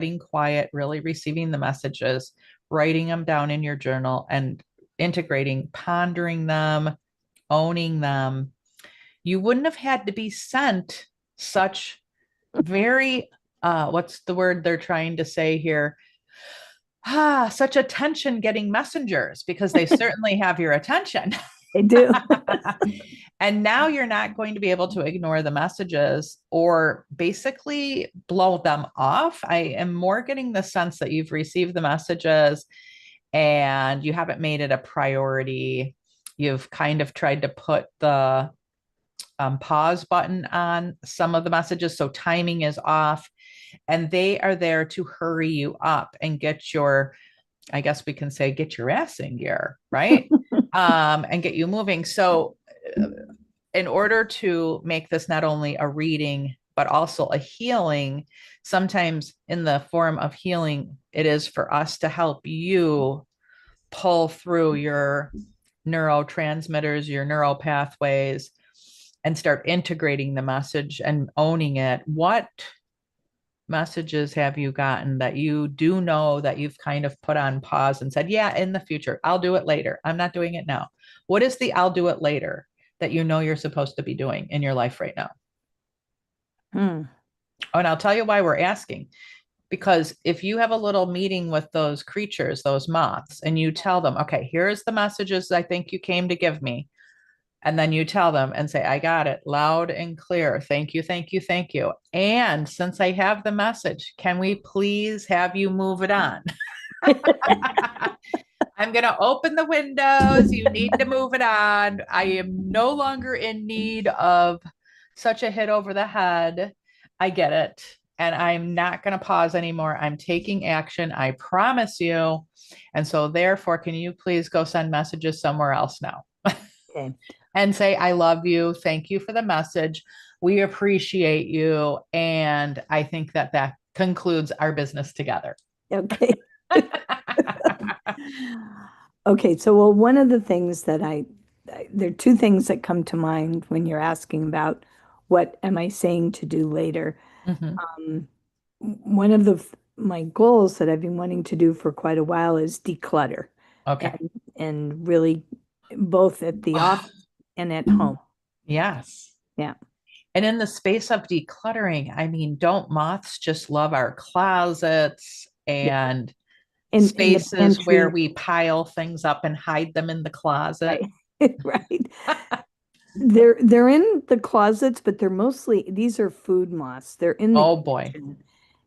being quiet, really receiving the messages, writing them down in your journal and integrating, pondering them, owning them, you wouldn't have had to be sent such very, what's the word they're trying to say here? Such attention getting messengers because they certainly have your attention. They do. And now you're not going to be able to ignore the messages or basically blow them off. I am more getting the sense that you've received the messages and you haven't made it a priority. You've kind of tried to put the pause button on some of the messages. So timing is off and they are there to hurry you up and get your, I guess we can say, get your ass in gear, right? And get you moving. So in order to make this not only a reading, but also a healing, sometimes in the form of healing, it is for us to help you pull through your neurotransmitters, your neural pathways, and start integrating the message and owning it. What messages have you gotten that you do know that you've kind of put on pause and said, yeah, in the future, I'll do it later. I'm not doing it now. What is the I'll do it later that you know you're supposed to be doing in your life right now? Hmm. Oh, and I'll tell you why we're asking. Because if you have a little meeting with those creatures, those moths, and you tell them, okay, here's the messages I think you came to give me. And then you tell them and say, I got it loud and clear. Thank you, thank you, thank you. And since I have the message, can we please have you move it on? I'm going to open the windows. You need to move it on. I am no longer in need of such a hit over the head. I get it. And I'm not going to pause anymore. I'm taking action. I promise you. And so, therefore, can you please go send messages somewhere else now? Okay. And say, I love you. Thank you for the message. We appreciate you. And I think that that concludes our business together. Okay. Okay. So, well, one of the things that there are two things that come to mind when you're asking about what am I saying to do later. Mhm. Um, one of my goals that I've been wanting to do for quite a while is declutter Okay. and really both at the Oh, office and at home. yes. Yeah. And in the space of decluttering, I mean, don't moths just love our closets Yeah. and In the spaces where pantry. we pile things up and hide them in the closet? Right. Right. They're in the closets, but they're mostly these are food moths. They're in the Oh boy. kitchen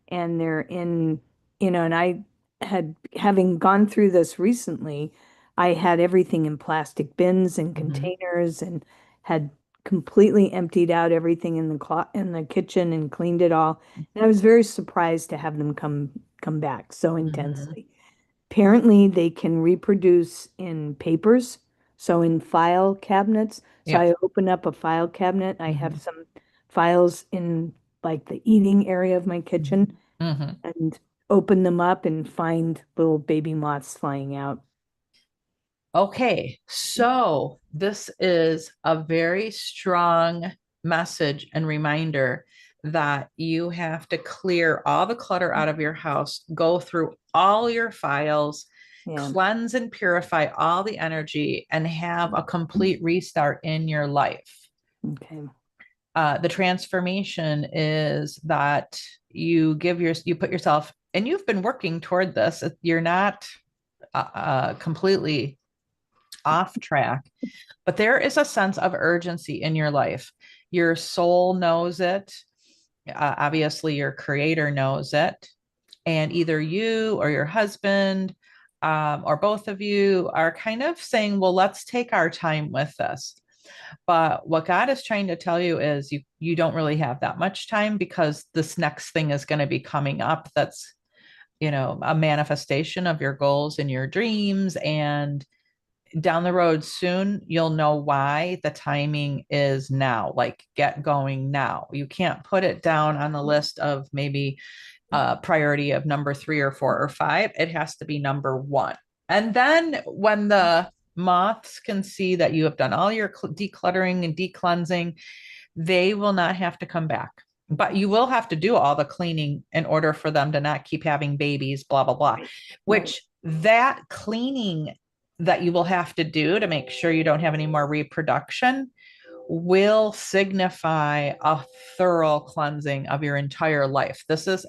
and they're in, and I having gone through this recently, I had everything in plastic bins and Mhm. containers and had completely emptied out everything in in the kitchen and cleaned it all. And I was very surprised to have them come back so Mhm. intensely. Apparently, they can reproduce in papers, so in file cabinets. So Yep. I open up a file cabinet. I have Mhm. some files in like the eating area of my kitchen Mhm. and open them up and find little baby moths flying out. Okay, so this is a very strong message and reminder that you have to clear all the clutter out of your house, go through all your files, Yeah. cleanse and purify all the energy, and have a complete restart in your life. Okay. The transformation is that you put yourself, and you've been working toward this. You're not completely off track, but there is a sense of urgency in your life. Your soul knows it. Obviously, your creator knows it. And either you or your husband or both of you are kind of saying, well, let's take our time with this. But what God is trying to tell you is you don't really have that much time because this next thing is going to be coming up that's a manifestation of your goals and your dreams, and down the road soon, you'll know why the timing is now. Like, get going now. You can't put it down on the list of maybe priority of number 3 or 4 or 5. It has to be number one. And then when the moths can see that you have done all your decluttering and decleansing, they will not have to come back. but you will have to do all the cleaning in order for them to not keep having babies, blah, blah, blah, Right. Right. which that cleaning that you will have to do to make sure you don't have any more reproduction will signify a thorough cleansing of your entire life. This is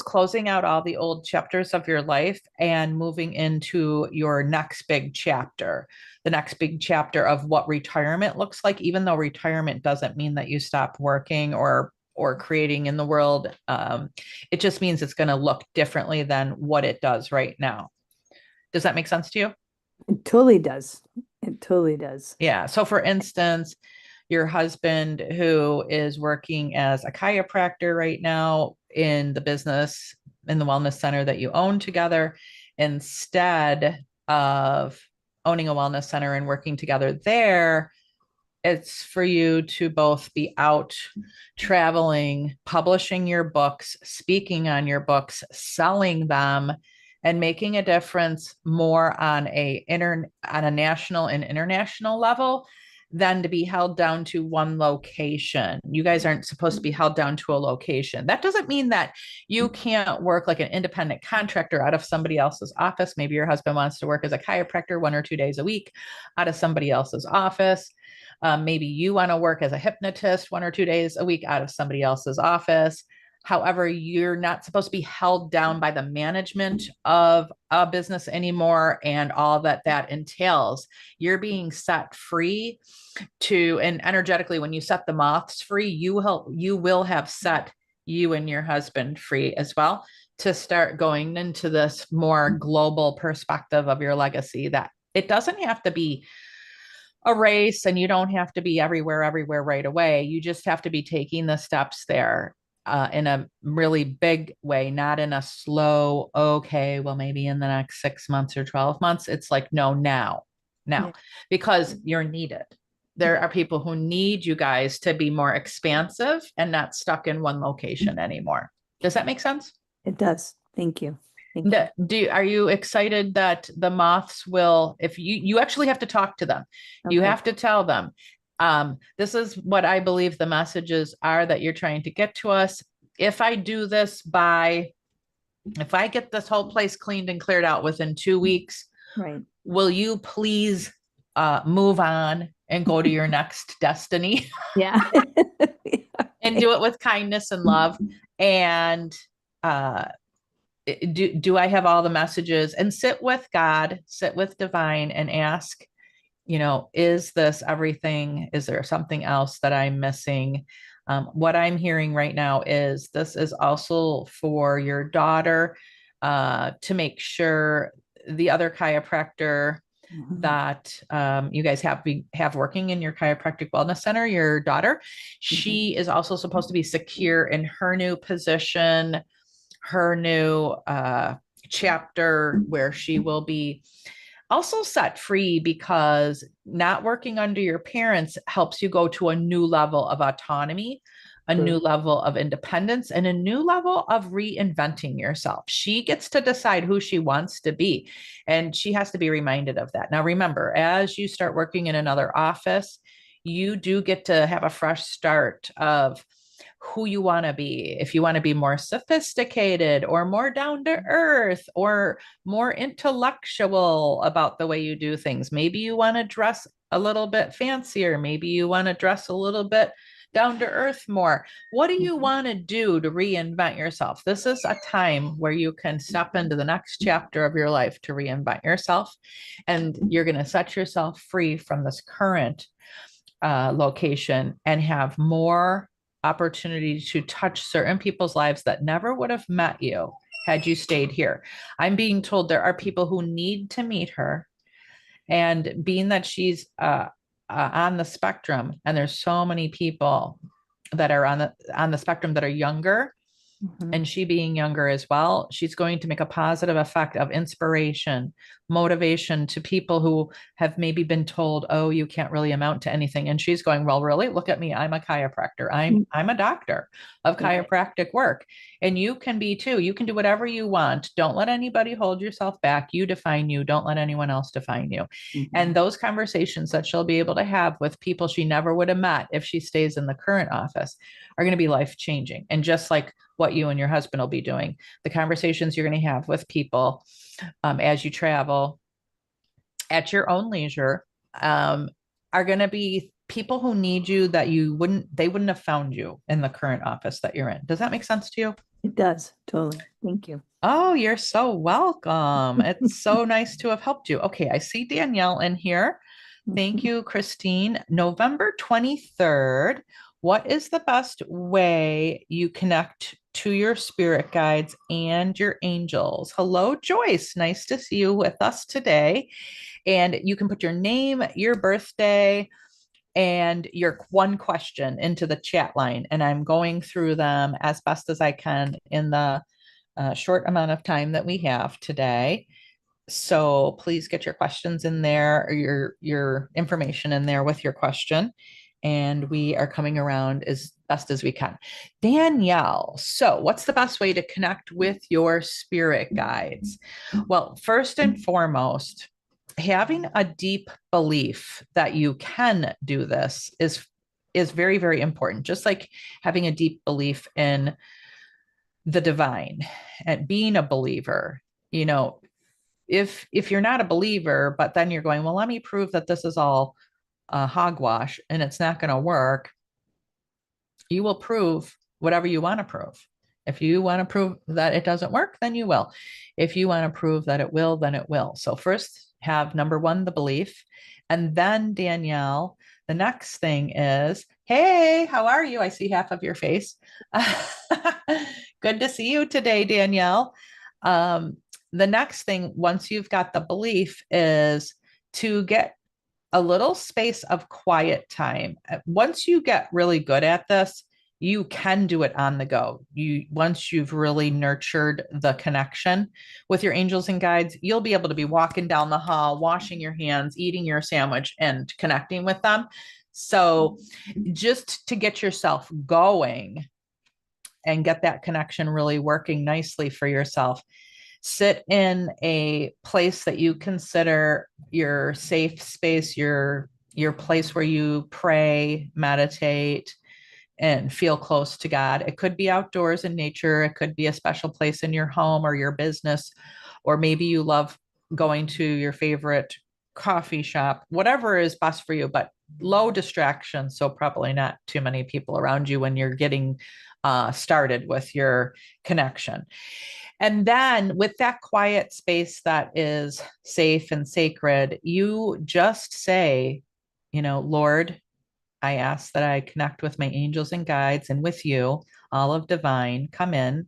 closing out all the old chapters of your life and moving into your next big chapter, the next big chapter of what retirement looks like, even though retirement doesn't mean that you stop working or creating in the world. It just means it's going to look differently than what it does right now. Does that make sense to you? It totally does. It totally does. Yeah. So for instance, your husband who is working as a chiropractor right now in the business, in the wellness center that you own together, instead of owning a wellness center and working together there, it's for you to both be out traveling, publishing your books, speaking on your books, selling them, and making a difference more on a national and international level than to be held down to one location. You guys aren't supposed to be held down to a location. That doesn't mean that you can't work like an independent contractor out of somebody else's office. Maybe your husband wants to work as a chiropractor 1 or 2 days a week out of somebody else's office. Maybe you want to work as a hypnotist 1 or 2 days a week out of somebody else's office. However, you're not supposed to be held down by the management of a business anymore and all that that entails. You're being set free and energetically, when you set the moths free, you will have set you and your husband free as well to start going into this more global perspective of your legacy, that it doesn't have to be a race and you don't have to be everywhere right away. You just have to be taking the steps there in a really big way, not in a slow, okay, well, maybe in the next 6 months or 12 months. It's like, no, now, Yeah. because you're needed. There are people who need you guys to be more expansive and not stuck in one location anymore. Does that make sense? It does. Thank you. Thank you. Are you excited that the moths will, if you actually have to talk to them, you Okay. have to tell them, this is what I believe the messages are that you're trying to get to us. If I do this if I get this whole place cleaned and cleared out within 2 weeks, Right. will you please move on and go to your next destiny Yeah. and do it with kindness and love? And do I have all the messages? And sit with God, sit with divine and ask, is this everything? Is there something else that I'm missing? What I'm hearing right now is this is also for your daughter to make sure the other chiropractor that you guys have working in your chiropractic wellness center, your daughter, she is also supposed to be secure in her new position, her new chapter, where she will be also set free, because not working under your parents helps you go to a new level of autonomy, a new level of independence, and a new level of reinventing yourself. She gets to decide who she wants to be, and she has to be reminded of that. Now, remember, as you start working in another office, you do get to have a fresh start of who you want to be. If you want to be more sophisticated or more down to earth or more intellectual about the way you do things, maybe you want to dress a little bit fancier. Maybe you want to dress a little bit down to earth more. What do you want to do to reinvent yourself? This is a time where you can step into the next chapter of your life to reinvent yourself. And you're going to set yourself free from this current location and have more opportunity to touch certain people's lives that never would have met you had you stayed here. I'm being told there are people who need to meet her. And being that she's on the spectrum, and there's so many people that are on the spectrum that are younger, and she being younger as well, she's going to make a positive effect of inspiration, motivation to people who have maybe been told, oh, you can't really amount to anything. And she's going, well, really? Look at me. I'm a chiropractor. I'm a doctor of chiropractic work. And you can be too. You can do whatever you want. Don't let anybody hold yourself back. You define you. Don't let anyone else define you. And those conversations that she'll be able to have with people she never would have met if she stays in the current office are going to be life changing. And just like what you and your husband will be doing, the conversations you're going to have with people as you travel at your own leisure are going to be people who need you that they wouldn't have found you in the current office that you're in. Does that make sense to you? It does. Totally. Thank you. Oh, you're so welcome. It's so nice to have helped you. Okay, I see Danielle in here. Thank you, Christine. November 23rd. What is the best way you connect to your spirit guides and your angels? Hello, Joyce. Nice to see you with us today. And you can put your name, your birthday, and your one question into the chat line. And I'm going through them as best as I can in the short amount of time that we have today. So please get your questions in there, or your information in there with your question. And we are coming around as best as we can. Danielle, so what's the best way to connect with your spirit guides? Well, first and foremost, having a deep belief that you can do this is very, very important. Just like having a deep belief in the divine and being a believer, you know, if you're not a believer, but then you're going, well, let me prove that this is all hogwash and it's not going to work, you will prove whatever you want to prove. If you want to prove that it doesn't work, then you will. If you want to prove that it will, then it will. So first have number one, the belief. And then Danielle, the next thing is, hey, how are you? I see half of your face. Good to see you today, Danielle. The next thing, once you've got the belief, is to get a little space of quiet time. Once you get really good at this, you can do it on the go. Once you've really nurtured the connection with your angels and guides, you'll be able to be walking down the hall, washing your hands, eating your sandwich, and connecting with them. So just to get yourself going and get that connection really working nicely for yourself, sit in a place that you consider your safe space, your place where you pray, meditate, and feel close to God. It could be outdoors in nature. It could be a special place in your home or your business, or maybe you love going to your favorite coffee shop, whatever is best for you, but low distraction. So probably not too many people around you when you're getting started with your connection. And then with that quiet space that is safe and sacred, you just say, Lord, I ask that I connect with my angels and guides and with you, all of divine, come in.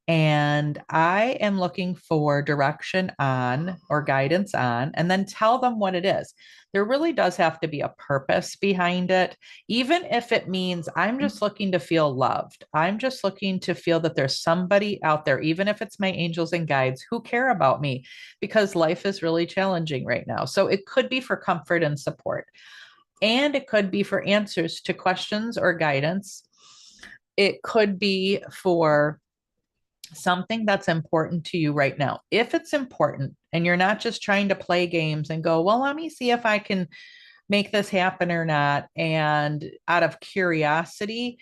And I am looking for direction on or guidance on, and then tell them what it is. There really does have to be a purpose behind it, even if it means I'm just looking to feel loved. I'm just looking to feel that there's somebody out there, even if it's my angels and guides, who care about me, because life is really challenging right now. So it could be for comfort and support, and it could be for answers to questions or guidance. It could be for something that's important to you right now. If it's important and you're not just trying to play games and go, well, let me see if I can make this happen or not, and out of curiosity,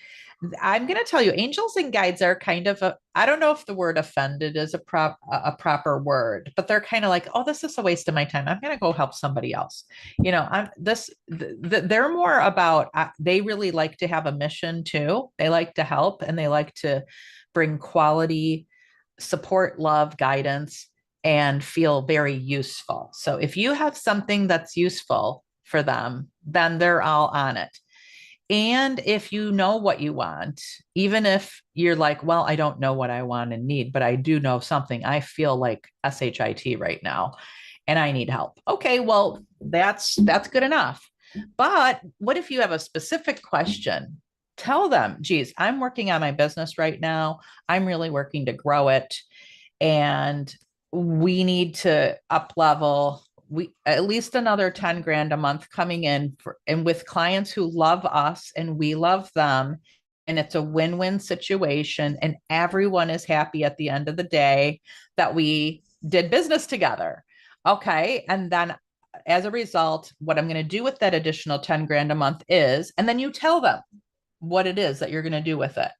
I'm going to tell you, angels and guides are kind of I don't know if the word offended is a proper word, but they're kind of like, oh, this is a waste of my time. I'm going to go help somebody else. They're more about, they really like to have a mission too. They like to help, and they like to bring quality support, love, guidance, and feel very useful. So if you have something that's useful for them, then they're all on it. And if you know what you want, even if you're like, well, I don't know what I want and need, but I do know something, I feel like SHIT right now and I need help. Okay, well, that's good enough. But what if you have a specific question? Tell them, geez, I'm working on my business right now. I'm really working to grow it. And we need to up level. We at least another 10 grand a month coming in for, and with clients who love us and we love them. And it's a win-win situation. And everyone is happy at the end of the day that we did business together. Okay. And then as a result, what I'm going to do with that additional 10 grand a month is, and then you tell them what it is that you're going to do with it.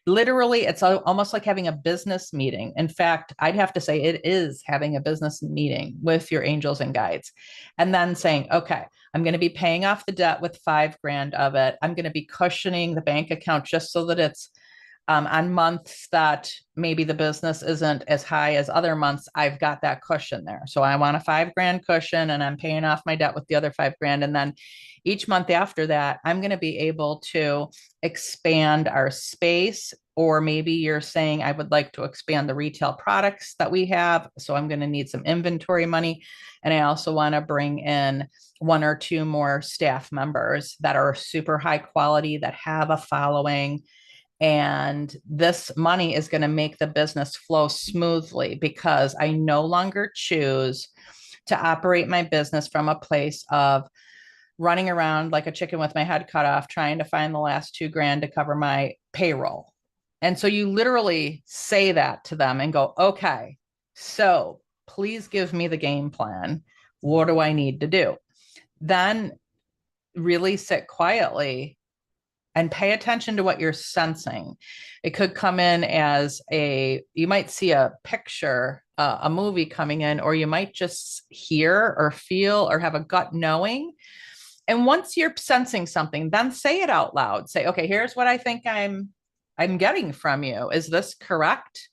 Literally, it's almost like having a business meeting. In fact, I'd have to say it is having a business meeting with your angels and guides, and then saying, okay, I'm going to be paying off the debt with 5 grand of it. I'm going to be cushioning the bank account just so that it's on months that maybe the business isn't as high as other months, I've got that cushion there. So I want a 5 grand cushion and I'm paying off my debt with the other 5 grand. And then each month after that, I'm going to be able to expand our space. Or maybe you're saying, I would like to expand the retail products that we have. So I'm going to need some inventory money. And I also want to bring in 1 or 2 more staff members that are super high quality, that have a following. And this money is going to make the business flow smoothly because I no longer choose to operate my business from a place of running around like a chicken with my head cut off, trying to find the last 2 grand to cover my payroll. And so you literally say that to them and go, okay, so please give me the game plan. What do I need to do? Then really sit quietly and pay attention to what you're sensing. It could come in as you might see a picture, a movie coming in, or you might just hear or feel or have a gut knowing. And once you're sensing something, then say it out loud. Say, okay, here's what I think I'm getting from you. Is this correct?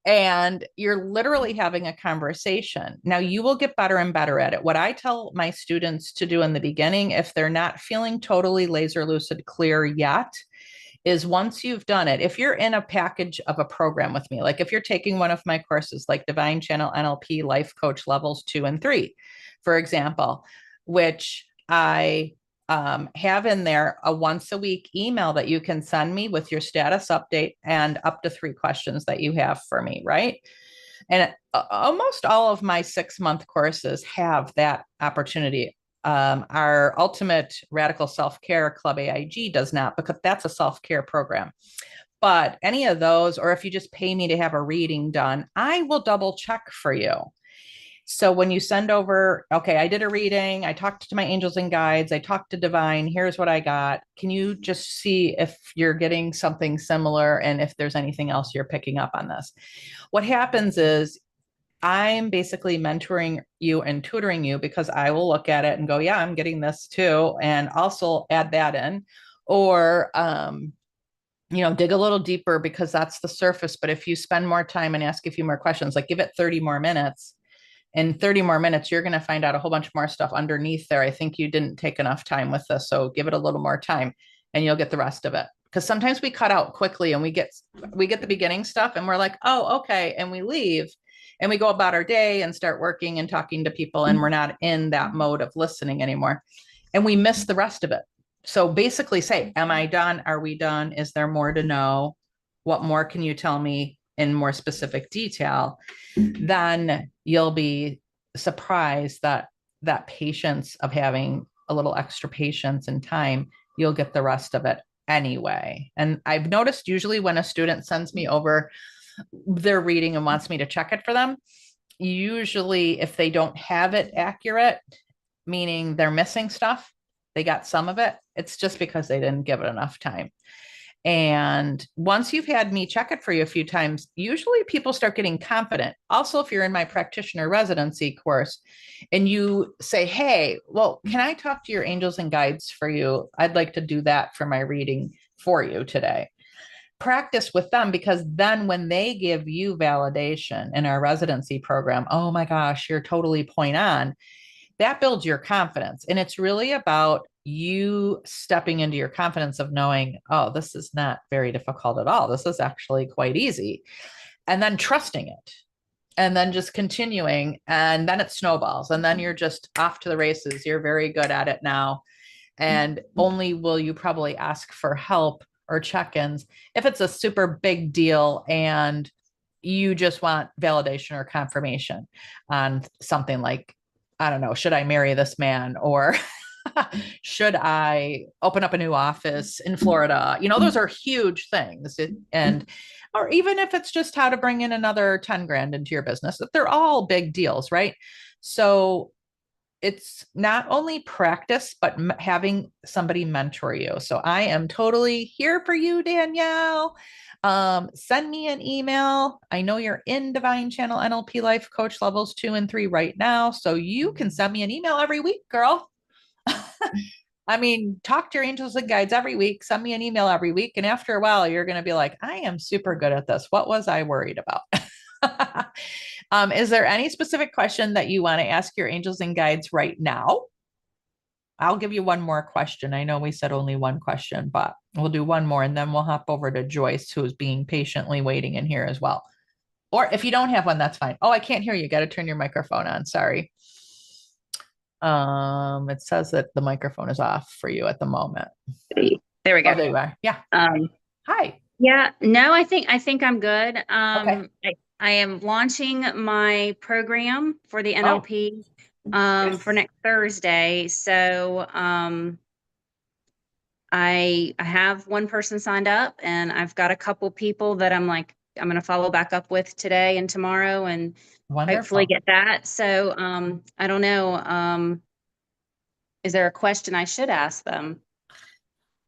And you're literally having a conversation. Now you will get better and better at it. What I tell my students to do in the beginning, if they're not feeling totally laser lucid clear yet, is once you've done it, if you're in a package of a program with me, like if you're taking one of my courses, like Divine Channel NLP Life Coach levels 2 and 3, for example, which I have in there a once a week email that you can send me with your status update and up to 3 questions that you have for me, right? And almost all of my 6-month courses have that opportunity. Our Ultimate Radical Self-Care Club AIG does not, because that's a self-care program. But any of those, or if you just pay me to have a reading done, I will double check for you. So when you send over, okay, I did a reading, I talked to my angels and guides, I talked to Divine, here's what I got. Can you just see if you're getting something similar and if there's anything else you're picking up on this? What happens is I'm basically mentoring you and tutoring you because I will look at it and go, yeah, I'm getting this too. And also add that in. Or, dig a little deeper because that's the surface. But if you spend more time and ask a few more questions, like give it 30 more minutes, in 30 more minutes, you're going to find out a whole bunch more stuff underneath there. I think you didn't take enough time with this. So give it a little more time and you'll get the rest of it. Because sometimes we cut out quickly and we get the beginning stuff and we're like, oh, okay. And we leave and we go about our day and start working and talking to people. And we're not in that mode of listening anymore. And we miss the rest of it. So basically say, am I done? Are we done? Is there more to know? What more can you tell me in more specific detail? Then you'll be surprised that patience of having a little extra patience and time, you'll get the rest of it anyway. And I've noticed usually when a student sends me over their reading and wants me to check it for them, usually if they don't have it accurate, meaning they're missing stuff, they got some of it, it's just because they didn't give it enough time. And once you've had me check it for you a few times, usually people start getting confident. Also, if you're in my practitioner residency course and you say, hey, well, can I talk to your angels and guides for you? I'd like to do that for my reading for you today. Practice with them, because then when they give you validation in our residency program, oh my gosh, you're totally point on. That builds your confidence. And it's really about you stepping into your confidence of knowing, oh, this is not very difficult at all. This is actually quite easy. And then trusting it. And then just continuing. And then it snowballs. And then you're just off to the races. You're very good at it now. And only will you probably ask for help or check-ins if it's a super big deal and you just want validation or confirmation on something like, I don't know, should I marry this man? Or should I open up a new office in Florida? You know, those are huge things. And, or even if it's just how to bring in another 10 grand into your business, they're all big deals, right? So it's not only practice, but having somebody mentor you. So I am totally here for you, Danielle. Send me an email. I know you're in Divine Channel NLP Life Coach levels 2 and 3 right now. So you can send me an email every week, girl. I mean, talk to your angels and guides every week, send me an email every week. And after a while, you're going to be like, I am super good at this. What was I worried about? Is there any specific question that you want to ask your angels and guides right now? I'll give you one more question. I know we said only one question, but we'll do one more and then we'll hop over to Joyce, who's being patiently waiting in here as well. Or if you don't have one, that's fine. Oh, I can't hear you. Got to turn your microphone on. Sorry. It says that the microphone is off for you at the moment. There we go. Oh, there you are. Yeah. Hi. Yeah, no, I think I'm good. Okay. I am launching my program for the NLP for next Thursday. So I have one person signed up, and I've got a couple people that I'm going to follow back up with today and tomorrow, and Wonderful. hopefully get that. So I don't know. Is there a question I should ask them?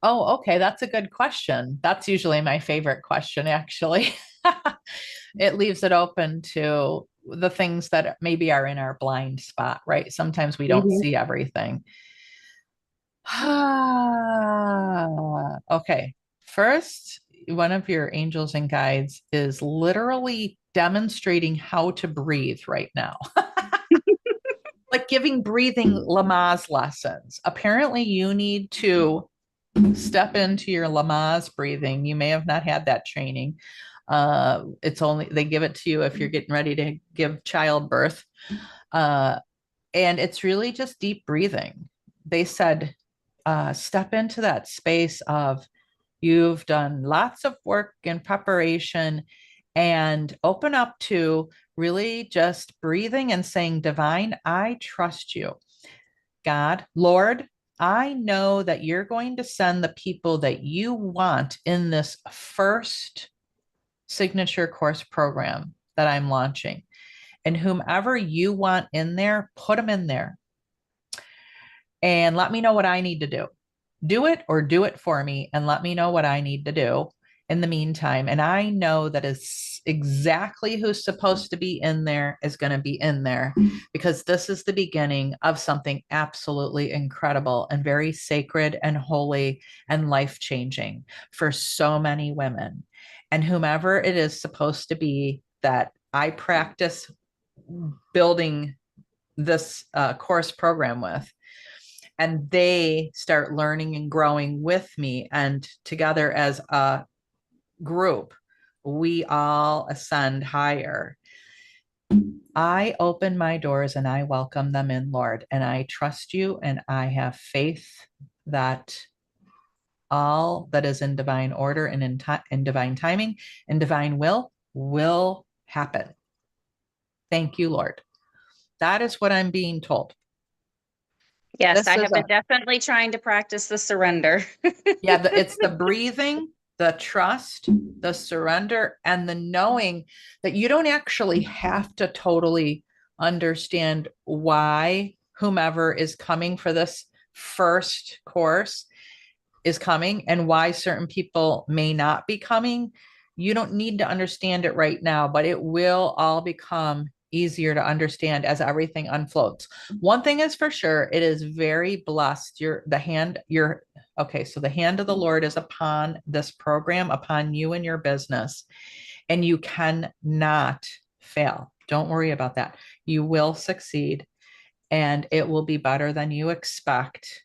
Oh, okay. That's a good question. That's usually my favorite question, actually. It leaves it open to the things that maybe are in our blind spot, right? Sometimes we don't see everything. Okay. First, one of your angels and guides is literally demonstrating how to breathe right now. Like giving breathing Lamaze lessons. Apparently, you need to step into your Lamaze breathing. You may have not had that training. It's only, they give it to you if you're getting ready to give childbirth. And it's really just deep breathing. They said, step into that space of you've done lots of work and preparation and open up to really just breathing and saying, Divine, I trust you. God, Lord, I know that you're going to send the people that you want in this first signature course program that I'm launching. And whomever you want in there, put them in there. And let me know what I need to do. Do it or do it for me and let me know what I need to do in the meantime. And I know that is exactly who's supposed to be in there is going to be in there, because this is the beginning of something absolutely incredible and very sacred and holy and life-changing for so many women. And whomever it is supposed to be that I practice building this course program with, and they start learning and growing with me, and together as a group, we all ascend higher. I open my doors and I welcome them in, Lord, and I trust you and I have faith that all that is in divine order and in divine timing and divine will happen. Thank you, Lord. That is what I'm being told. Yes, I have been definitely trying to practice the surrender. Yeah, it's the breathing, the trust, the surrender, and the knowing that you don't actually have to totally understand why whomever is coming for this first course is coming and why certain people may not be coming. You don't need to understand it right now, but it will all become easier to understand as everything unfolds. One thing is for sure, it is very blessed. The hand of the Lord is upon this program, upon you and your business, and you cannot fail. Don't worry about that. You will succeed and it will be better than you expect.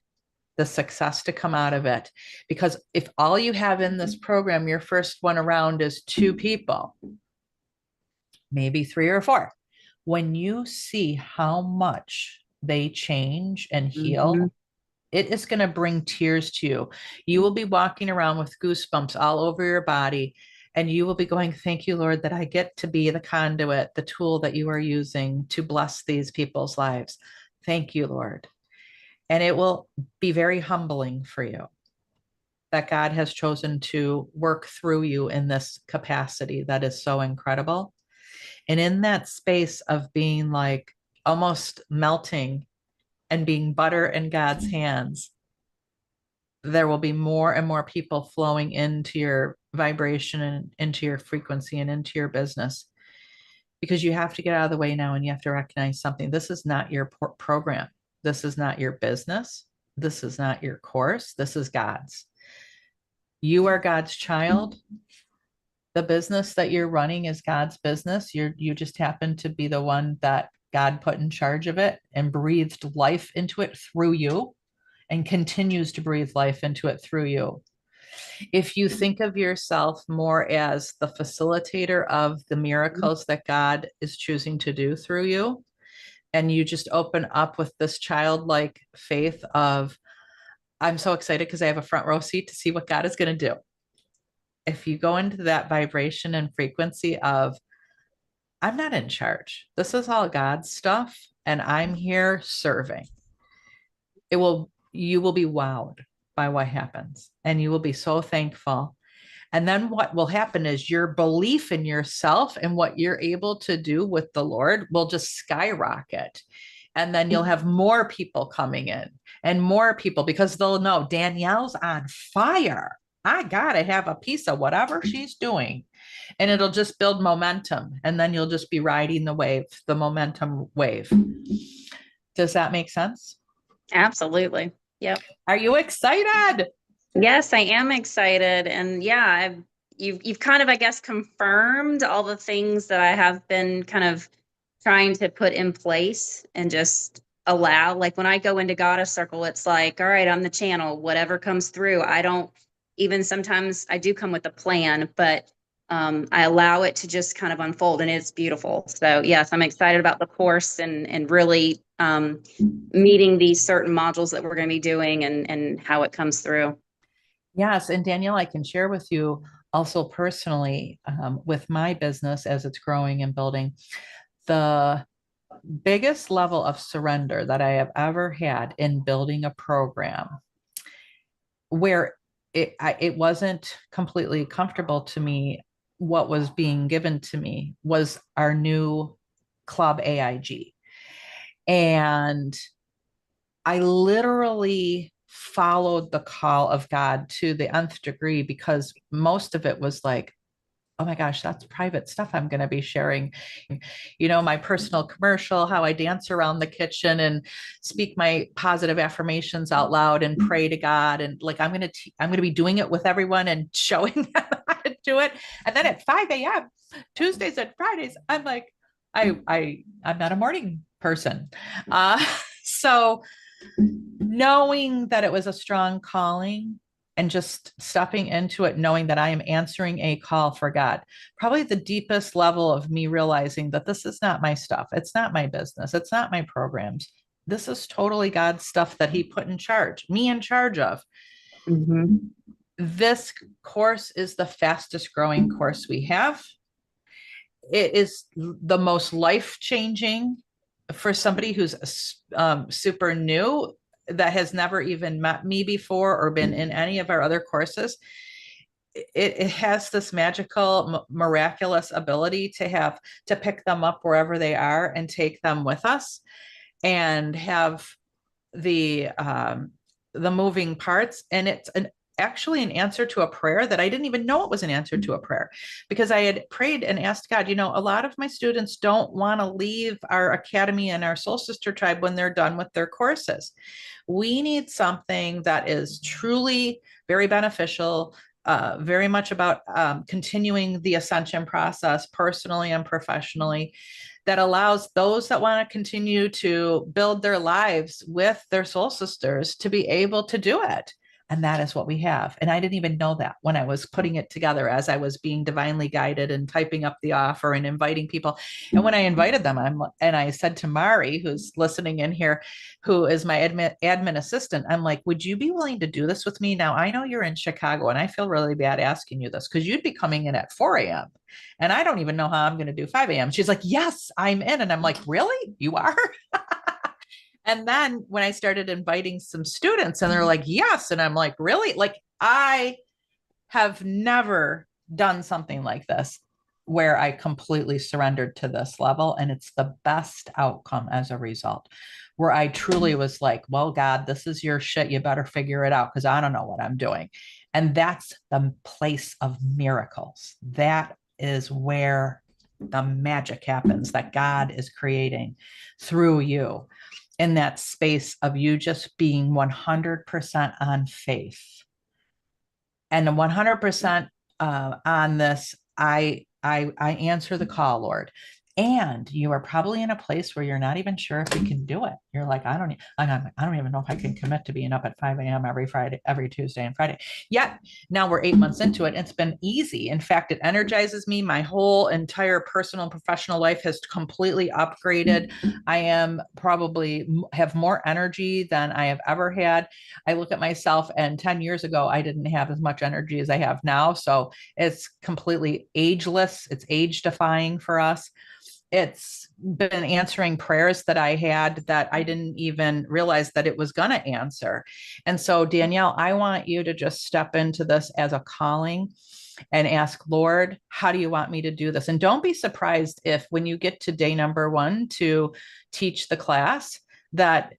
The success to come out of it. Because if all you have in this program, your first one around is 2 people, maybe 3 or 4, when you see how much they change and heal, it is going to bring tears to you. You will be walking around with goosebumps all over your body And you will be going, thank you, Lord, that I get to be the conduit, the tool that you are using to bless these people's lives. Thank you, Lord. And it will be very humbling for you that God has chosen to work through you in this capacity that is so incredible. And in that space of being like almost melting and being butter in God's hands, there will be more and more people flowing into your vibration and into your frequency and into your business, because you have to get out of the way now and you have to recognize something. This is not your program. This is not your business. This is not your course. This is God's. You are God's child. The business that you're running is God's business. You just happen to be the one that God put in charge of it and breathed life into it through you, and continues to breathe life into it through you. If you think of yourself more as the facilitator of the miracles that God is choosing to do through you, and you just open up with this childlike faith of, I'm so excited because I have a front row seat to see what God is going to do. If you go into that vibration and frequency of, I'm not in charge, this is all God's stuff, and I'm here serving, you will be wowed by what happens, and you will be so thankful. And then what will happen is your belief in yourself and what you're able to do with the Lord will just skyrocket. And then you'll have more people coming in and more people, because they'll know Danielle's on fire. I got to have a piece of whatever she's doing. And it'll just build momentum. And then you'll just be riding the wave, the momentum wave. Does that make sense? Absolutely. Yep. Are you excited? Yes, I am excited. And yeah, you've kind of, I guess, confirmed all the things that I have been kind of trying to put in place and just allow. Like when I go into Goddess Circle, it's like, all right, I'm the channel, whatever comes through. I don't even, sometimes I do come with a plan, but I allow it to just kind of unfold, and it's beautiful. So yes, I'm excited about the course and really meeting these certain modules that we're going to be doing and how it comes through. Yes. And Danielle, I can share with you also personally, with my business as it's growing and building, the biggest level of surrender that I have ever had in building a program where it wasn't completely comfortable to me. What was being given to me was our new club AIG. And I literally followed the call of God to the nth degree, because most of it was like, oh my gosh, that's private stuff I'm going to be sharing. My personal commercial, how I dance around the kitchen and speak my positive affirmations out loud and pray to God. And like, I'm going to be doing it with everyone and showing them how to do it. And then at 5 a.m., Tuesdays and Fridays, I'm like, I'm not a morning person. So knowing that it was a strong calling and just stepping into it, knowing that I am answering a call for God, probably the deepest level of me realizing that this is not my stuff. It's not my business. It's not my programs. This is totally God's stuff that he put in charge, me in charge of. Mm-hmm. This course is the fastest growing course we have. It is the most life-changing for somebody who's super new, that has never even met me before or been in any of our other courses. It has this magical, miraculous ability to pick them up wherever they are and take them with us, and have the moving parts. And it's actually an answer to a prayer that I didn't even know it was an answer to a prayer, because I had prayed and asked God, a lot of my students don't want to leave our academy and our Soul Sister Tribe when they're done with their courses. We need something that is truly very beneficial, very much about continuing the ascension process personally and professionally, that allows those that want to continue to build their lives with their soul sisters to be able to do it. And that is what we have. And I didn't even know that when I was putting it together as I was being divinely guided and typing up the offer and inviting people. And when I invited them, and I said to Mari, who's listening in here, who is my admin assistant, I'm like, would you be willing to do this with me? Now, I know you're in Chicago and I feel really bad asking you this because you'd be coming in at 4 a.m. And I don't even know how I'm going to do 5 a.m. She's like, yes, I'm in. And I'm like, really? You are? And then when I started inviting some students and they're like, yes. And I'm like, really? Like, I have never done something like this where I completely surrendered to this level. And it's the best outcome as a result, where I truly was like, well, God, this is your shit. You better figure it out because I don't know what I'm doing. And that's the place of miracles. That is where the magic happens that God is creating through you, in that space of you just being 100% on faith and 100% on this. I answer the call, Lord. And you are probably in a place where you're not even sure if you can do it. You're like, I don't even know if I can commit to being up at 5 a.m. every Friday, every Tuesday and Friday. Yet now we're 8 months into it. It's been easy. In fact, it energizes me. My whole entire personal and professional life has completely upgraded. I am probably have more energy than I have ever had. I look at myself, and 10 years ago, I didn't have as much energy as I have now. So it's completely ageless. It's age defying for us. It's been answering prayers that I had that I didn't even realize that it was going to answer. And so, Danielle, I want you to just step into this as a calling and ask, Lord, how do you want me to do this? And don't be surprised if when you get to day number 1 to teach the class, that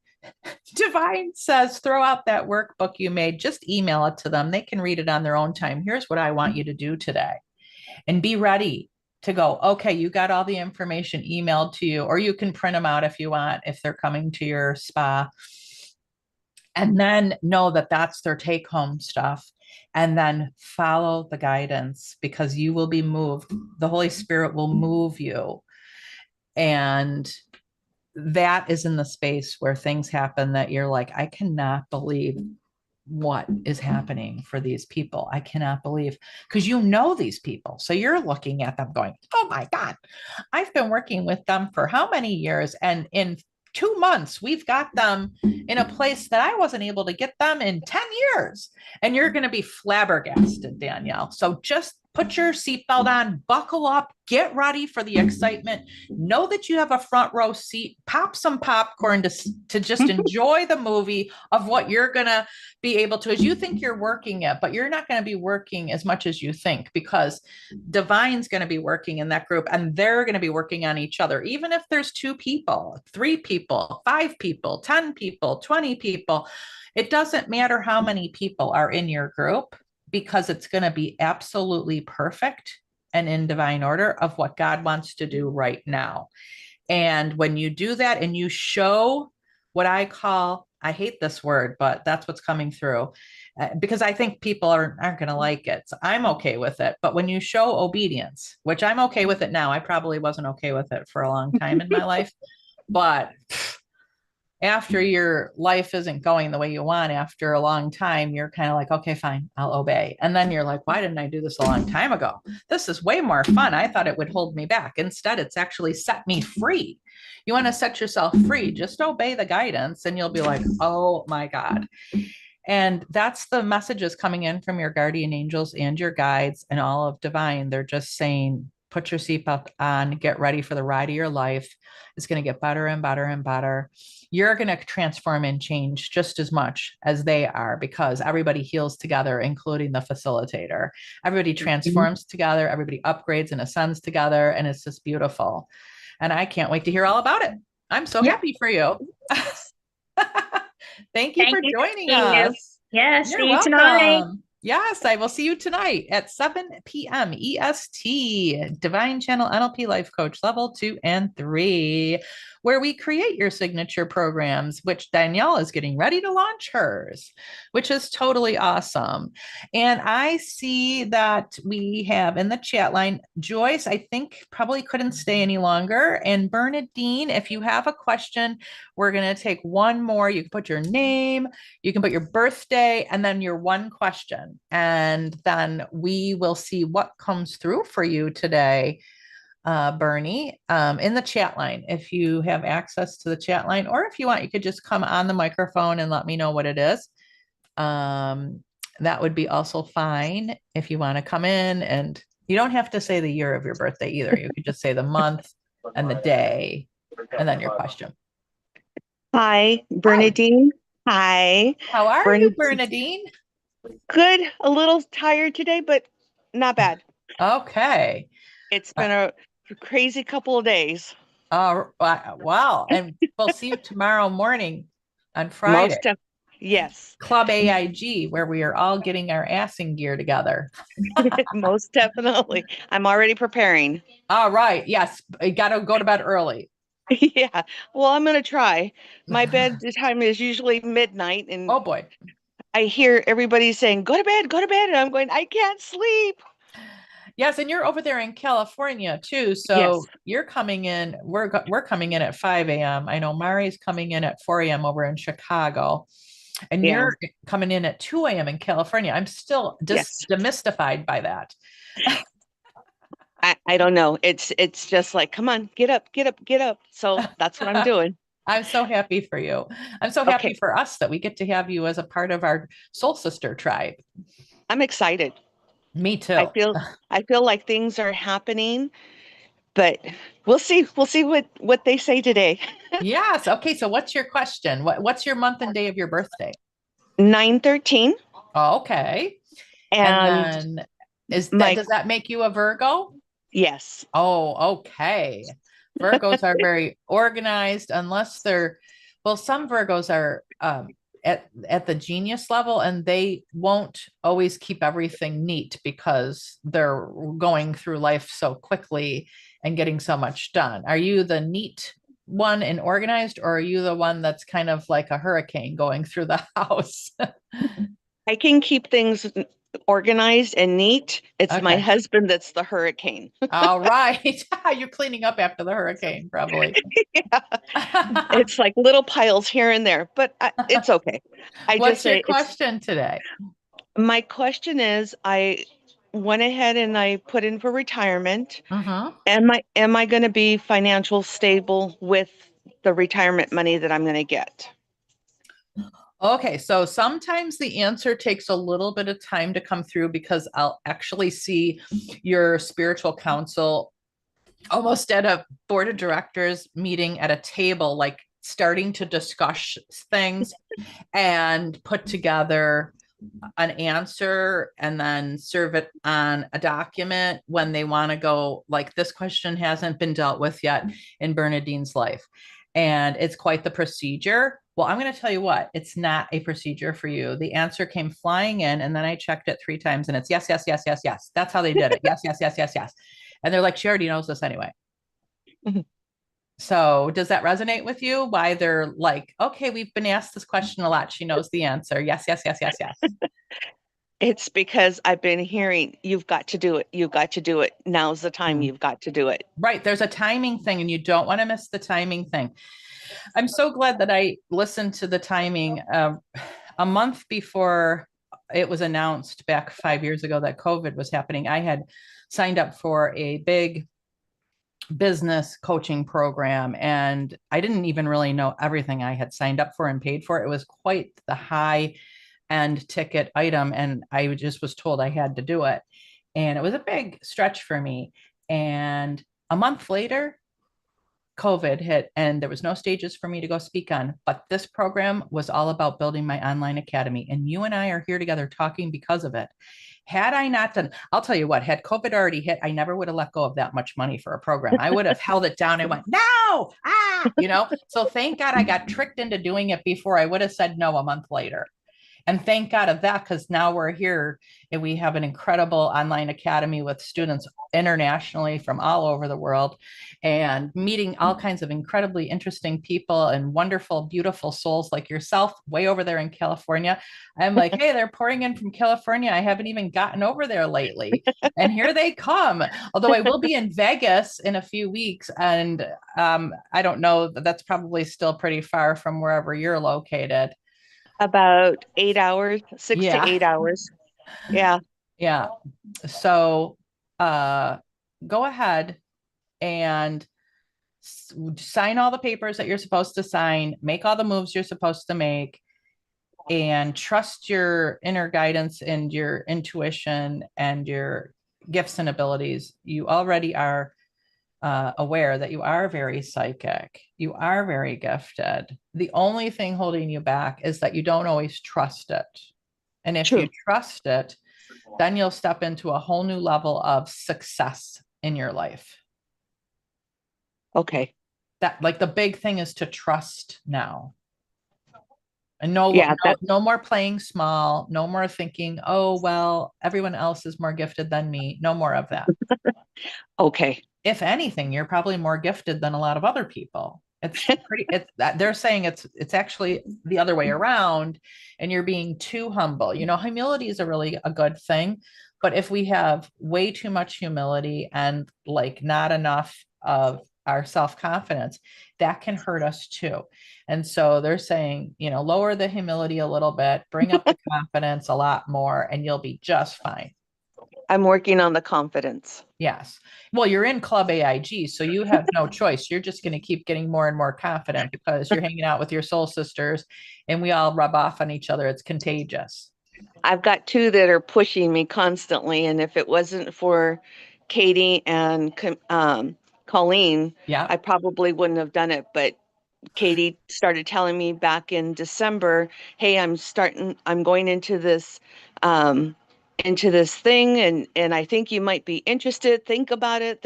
Divine says, throw out that workbook you made, just email it to them. They can read it on their own time. Here's what I want you to do today. And be ready to go, okay, you got all the information emailed to you, or you can print them out if you want, if they're coming to your spa. And then know that that's their take home stuff. And then follow the guidance, because you will be moved. The Holy Spirit will move you. And that is in the space where things happen that you're like, I cannot believe what is happening for these people. I cannot believe, because you know these people. So you're looking at them going, oh my God, I've been working with them for how many years? And in 2 months, we've got them in a place that I wasn't able to get them in 10 years. And you're going to be flabbergasted, Danielle. So just put your seatbelt on, buckle up, get ready for the excitement. Know that you have a front row seat, pop some popcorn to just enjoy the movie of what you're going to be able to, as you think you're working it, but you're not going to be working as much as you think, because Divine's going to be working in that group and they're going to be working on each other. Even if there's 2 people, 3 people, 5 people, 10 people, 20 people, it doesn't matter how many people are in your group, because it's going to be absolutely perfect and in divine order of what God wants to do right now. And when you do that and you show what I call, I hate this word, but that's what's coming through, because I think people aren't going to like it. So I'm okay with it. But when you show obedience, which I'm okay with it now, I probably wasn't okay with it for a long time in my life, but after your life isn't going the way you want after a long time, you're kind of like, okay, fine, I'll obey. And then you're like, why didn't I do this a long time ago? This is way more fun. I thought it would hold me back. Instead, it's actually set me free. You want to set yourself free, just obey the guidance and you'll be like, oh my God. And that's the messages coming in from your guardian angels and your guides and all of divine. They're just saying, put your seatbelt on, get ready for the ride of your life. It's going to get better and better and better. You're going to transform and change just as much as they are, because everybody heals together, including the facilitator. Everybody transforms together, everybody upgrades and ascends together, and it's just beautiful. And I can't wait to hear all about it. I'm so happy for you. Thank you for joining us. Yes, You're see you welcome. tonight. Yes, I will see you tonight at 7 p.m. EST, Divine Channel NLP Life Coach Level 2 and 3. where we create your signature programs, which Danielle is getting ready to launch hers, which is totally awesome. And I see that we have in the chat line, Joyce, I think probably couldn't stay any longer. And Bernadine, if you have a question, we're going to take one more. You can put your name, you can put your birthday, and then your one question. And then we will see what comes through for you today, Bernie, in the chat line. If you have access to the chat line, or if you want, you could just come on the microphone and let me know what it is. That would be also fine if you want to come in, and you don't have to say the year of your birthday either. You could just say the month and the day, and then your question. Hi, Bernadine. Hi. How are you, Bernadine? Good. A little tired today, but not bad. Okay. It's been a crazy couple of days. Wow. And we'll see you tomorrow morning on Friday. Yes. Club AIG, where we are all getting our assing gear together. Most definitely. I'm already preparing. All right. Yes. You got to go to bed early. Yeah. Well, I'm going to try. My bed time is usually midnight, and oh boy, I hear everybody saying, go to bed, go to bed. And I'm going, I can't sleep. Yes, and you're over there in California too. So Yes. you're coming in, we're coming in at 5 a.m. I know Mari's coming in at 4 a.m. over in Chicago. And Yeah. you're coming in at 2 a.m. in California. I'm still just demystified by that. I don't know. It's just like, come on, get up, get up, get up. So that's what I'm doing. I'm so happy for you. I'm so happy for us that we get to have you as a part of our Soul Sister tribe. I'm excited. Me too. I feel like things are happening, but we'll see. We'll see what they say today. Yes. Okay. So what's your question? What's your month and day of your birthday? 9/13. Okay. And then does that make you a Virgo? Yes. Oh, okay. Virgos are very organized, unless some Virgos are at the genius level, and they won't always keep everything neat because they're going through life so quickly and getting so much done. Are you the neat one and organized, or are you the one that's kind of like a hurricane going through the house? I can keep things organized and neat. It's my husband that's the hurricane. All right. You're cleaning up after the hurricane, probably. Yeah. It's like little piles here and there, but it's okay. What's your question today? My question is, I went ahead and I put in for retirement. Am I going to be financial stable with the retirement money that I'm going to get? Okay, so sometimes the answer takes a little bit of time to come through, because I'll actually see your spiritual counsel almost at a board of directors meeting at a table, like starting to discuss things and put together an answer and then serve it on a document when they want to go, like, this question hasn't been dealt with yet in Bernadine's life. And it's quite the procedure. Well, I'm going to tell you what, it's not a procedure for you. The answer came flying in, and then I checked it 3 times, and it's yes, yes, yes, yes, yes. That's how they did it. Yes, yes, yes, yes, yes. And they're like, she already knows this anyway. So does that resonate with you? Why they're like, okay, we've been asked this question a lot. She knows the answer. Yes, yes, yes, yes, yes. It's because I've been hearing, you've got to do it. You've got to do it. Now's the time. You've got to do it. Right. There's a timing thing, and you don't want to miss the timing thing. I'm so glad that I listened to the timing. A month before it was announced back 5 years ago that COVID was happening, I had signed up for a big business coaching program, and I didn't even really know everything I had signed up for and paid for. It was quite the high end ticket item, and I just was told I had to do it. And it was a big stretch for me. And a month later, COVID hit, and there was no stages for me to go speak on. But this program was all about building my online academy. And you and I are here together talking because of it. Had I not done, I'll tell you what, had COVID already hit, I never would have let go of that much money for a program. I would have held it down and went, no, So thank God I got tricked into doing it before I would have said no a month later. And thank God of that, because now we're here and we have an incredible online academy with students internationally from all over the world and meeting all kinds of incredibly interesting people and wonderful, beautiful souls like yourself way over there in California. I'm like, hey, they're pouring in from California. I haven't even gotten over there lately. And here they come. Although I will be in Vegas in a few weeks. And I don't know, that's probably still pretty far from wherever you're located. About 8 hours, 6 to 8 hours. Yeah. Yeah. So go ahead and sign all the papers that you're supposed to sign, make all the moves you're supposed to make, and trust your inner guidance and your intuition and your gifts and abilities. You already are aware that you are very psychic. You are very gifted. The only thing holding you back is that you don't always trust it. And if you trust it, then you'll step into a whole new level of success in your life. Okay. That, like, the big thing is to trust now. And Yeah, no more playing small, no more thinking, oh, well, everyone else is more gifted than me. No more of that. okay. If anything, you're probably more gifted than a lot of other people. They're saying it's actually the other way around, and you're being too humble. You know, humility is a good thing, but if we have way too much humility and like not enough of our self-confidence, that can hurt us too. And so they're saying, you know, lower the humility a little bit, bring up the confidence a lot more, and you'll be just fine. I'm working on the confidence. Yes. Well, you're in Club AIG, so you have no choice. You're just going to keep getting more and more confident because you're hanging out with your soul sisters and we all rub off on each other. It's contagious. I've got two that are pushing me constantly. And if it wasn't for Katie and Colleen, Yeah. I probably wouldn't have done it. But Katie started telling me back in December, hey, I'm going into this thing and I think you might be interested. Think about it.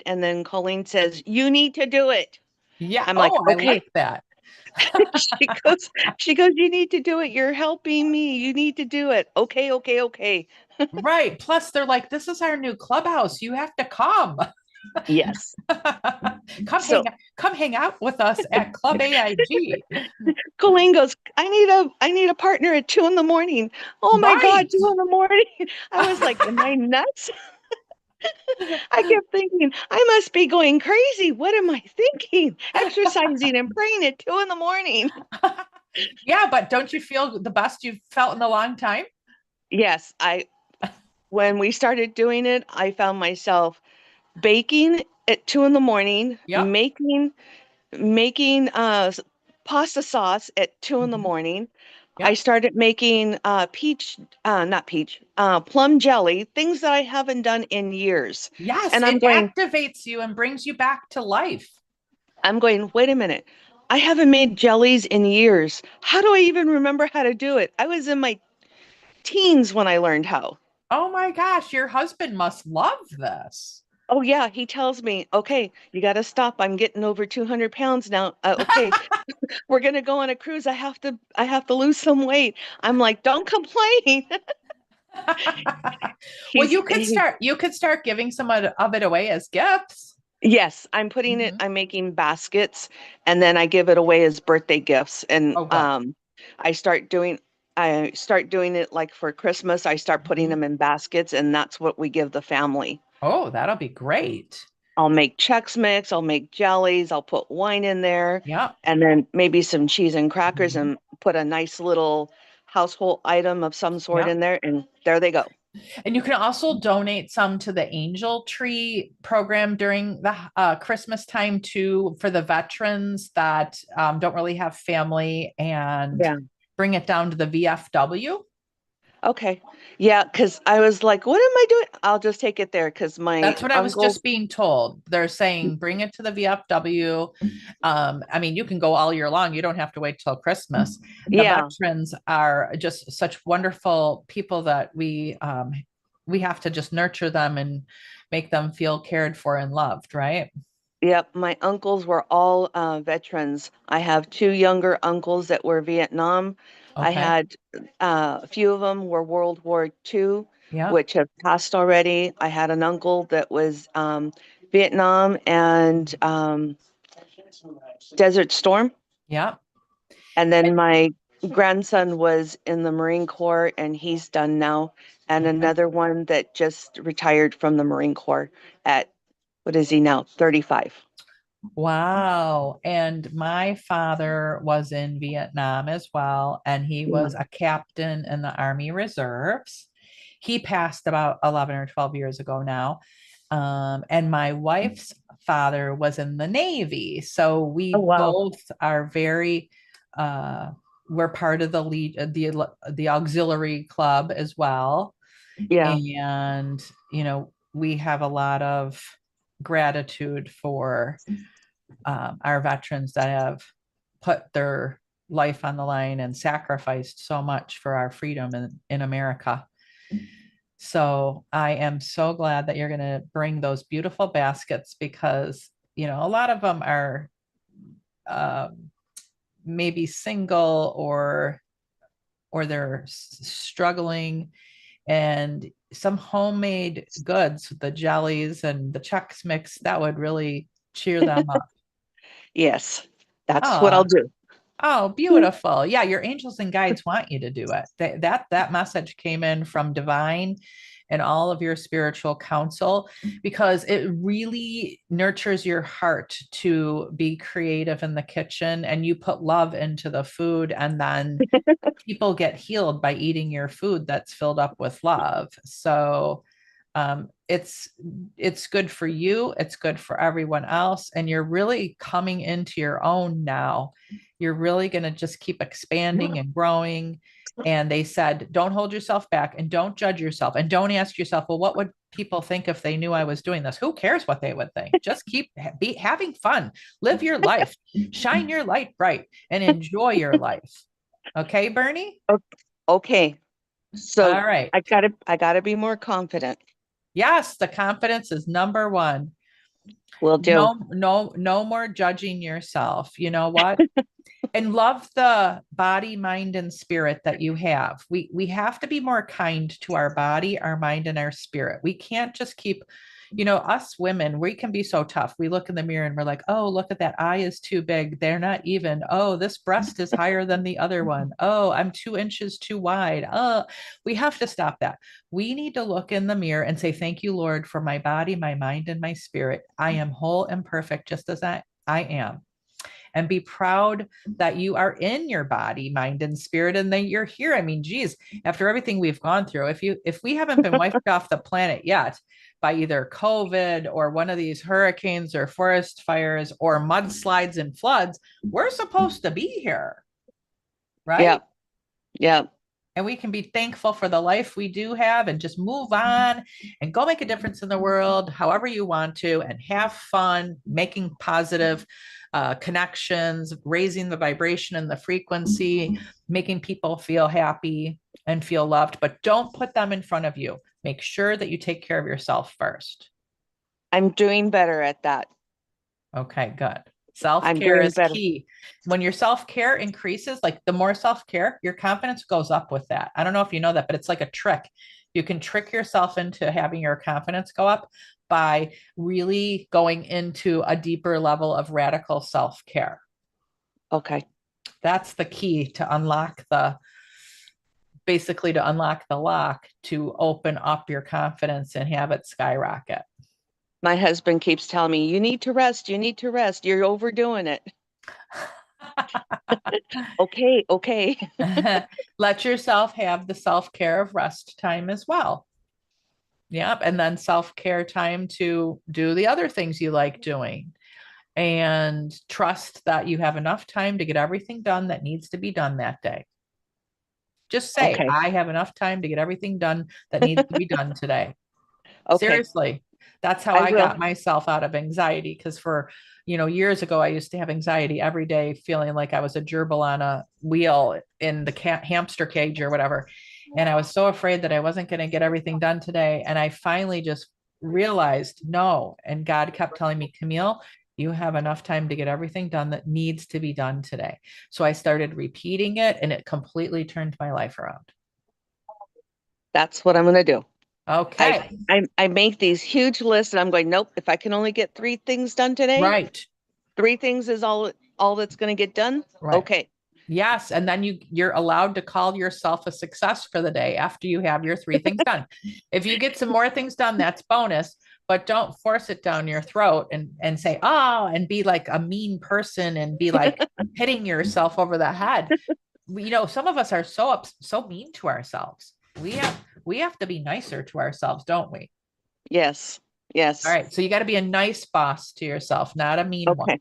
And then Colleen says, you need to do it. Yeah. I'm like, I okay. like that. she goes, you need to do it. You're helping me. You need to do it. Okay. Right. Plus, they're like, this is our new clubhouse. You have to come. Yes. Come hang out with us at Club AIG. Colleen goes, I need a partner at 2 a.m. Oh my God, 2 a.m. I was like, am I nuts? I kept thinking, I must be going crazy. What am I thinking? Exercising and praying at 2 a.m. Yeah, but don't you feel the best you've felt in a long time? Yes, when we started doing it, I found myself baking at 2 a.m, Yep. making pasta sauce at 2 a.m. Yep. I started making plum jelly, things that I haven't done in years. Yes, and it activates you and brings you back to life. I'm going, wait a minute. I haven't made jellies in years. How do I even remember how to do it? I was in my teens when I learned how. Oh my gosh, your husband must love this. Oh yeah, he tells me, okay, you got to stop. I'm getting over 200 pounds now. Okay, we're gonna go on a cruise. I have to lose some weight. I'm like, don't complain. Well, you could start giving some of it away as gifts. Yes, I'm putting it. I'm making baskets, and then I give it away as birthday gifts. And I start doing it like for Christmas. I start putting them in baskets, and that's what we give the family. Oh, that'll be great. I'll make Chex Mix, I'll make jellies, I'll put wine in there. Yeah. And then maybe some cheese and crackers and put a nice little household item of some sort in there. And there they go. And you can also donate some to the Angel Tree program during the Christmas time too, for the veterans that don't really have family, and bring it down to the VFW. Okay. Yeah, because I was like, what am I doing? I'll just take it there because that's what I was just being told. They're saying bring it to the VFW. I mean, you can go all year long. You don't have to wait till Christmas. The veterans are just such wonderful people that we have to just nurture them and make them feel cared for and loved, right? Yep. My uncles were all veterans. I have two younger uncles that were Vietnam. I Okay. had a few of them were World War II, Yeah. which have passed already. I had an uncle that was Vietnam and Desert Storm. Yeah. And then my grandson was in the Marine Corps and he's done now. And Okay. another one that just retired from the Marine Corps at, what is he now? 35. Wow. And my father was in Vietnam as well, and he Yeah. was a captain in the Army Reserves. He passed about 11 or 12 years ago now. And my wife's father was in the Navy. So Oh, we wow. both are very, uh, we're part of the lead, the auxiliary club as well. Yeah. And, we have a lot of gratitude for our veterans that have put their life on the line and sacrificed so much for our freedom in America. So I am so glad that you're going to bring those beautiful baskets because, a lot of them are maybe single or they're struggling, and some homemade goods, the jellies and the Chex Mix, that would really cheer them up. Yes. That's what I'll Oh, do. oh, beautiful. Yeah, your angels and guides want you to do it. That message came in from divine and all of your spiritual counsel because it really nurtures your heart to be creative in the kitchen, and you put love into the food, and then people get healed by eating your food that's filled up with love. So it's good for you, it's good for everyone else, and you're really coming into your own now. You're really going to just keep expanding and growing. And they said, don't hold yourself back and don't judge yourself and don't ask yourself, well, what would people think if they knew I was doing this? Who cares what they would think? Just keep having fun, live your life, shine your light bright, and enjoy your life. Okay, Bernie? Okay. So All right. I gotta be more confident. Yes, the confidence is number one. Will do. No more judging yourself. You know what? And love the body, mind, and spirit that you have. We have to be more kind to our body, our mind, and our spirit. We can't just keep, us women, we can be so tough. We look in the mirror and we're like, oh, look at that eye is too big. They're not even. Oh, this breast is higher than the other one. Oh, I'm 2 inches too wide. Oh, we have to stop that. We need to look in the mirror and say, thank you, Lord, for my body, my mind, and my spirit. I am whole and perfect just as I am, and be proud that you are in your body, mind, and spirit, and that you're here. I mean, geez, after everything we've gone through, if we haven't been wiped off the planet yet by either COVID or one of these hurricanes or forest fires or mudslides and floods, we're supposed to be here, right? Yeah. Yeah. And we can be thankful for the life we do have and just move on and go make a difference in the world however you want to, and have fun making positive connections, raising the vibration and the frequency, making people feel happy and feel loved. But don't put them in front of you. Make sure that you take care of yourself first. I'm doing better at that. Okay, good. I'm Self-care doing is better. key. When your self-care increases, like the more self-care, your confidence goes up with that. I don't know if you know that, but it's like a trick. You can trick yourself into having your confidence go up by really going into a deeper level of radical self-care. Okay. That's the key to unlock basically to unlock the lock to open up your confidence and have it skyrocket. My husband keeps telling me, you need to rest. You need to rest. You're overdoing it. Okay. Okay. Let yourself have the self-care of rest time as well. Yep. And then self-care time to do the other things you like doing, and trust that you have enough time to get everything done that needs to be done that day. Just say, Okay. I have enough time to get everything done that needs to be done today. Okay. Seriously. That's how I I will. got myself out of anxiety. Because for, years ago, I used to have anxiety every day, feeling like I was a gerbil on a wheel in the hamster cage or whatever. And I was so afraid that I wasn't going to get everything done today. And I finally just realized no. And God kept telling me, Camille, You have enough time to get everything done that needs to be done today. So I started repeating it and it completely turned my life around. That's what I'm going to do. Okay. I make these huge lists and I'm going, nope, if I can only get 3 things done today, Right. 3 things is all that's going to get done. Right. Okay. Yes. And then you're allowed to call yourself a success for the day after you have your 3 things done. If you get some more things done, that's bonus, but don't force it down your throat and say, oh, and be like a mean person and be like hitting yourself over the head. Some of us are so mean to ourselves. We have to be nicer to ourselves, don't we? Yes. Yes. All right. So you got to be a nice boss to yourself, not a mean one.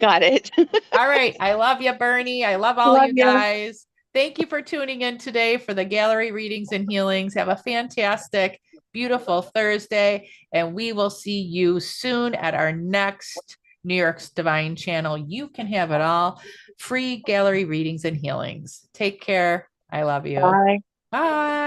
Got it. All right. I love you, Bernie. I love all you guys. Thank you for tuning in today for the gallery readings and healings. Have a fantastic, beautiful Thursday. And we will see you soon at our next New York's Divine channel. You can have it all. Free gallery readings and healings. Take care. I love you. Bye. Bye.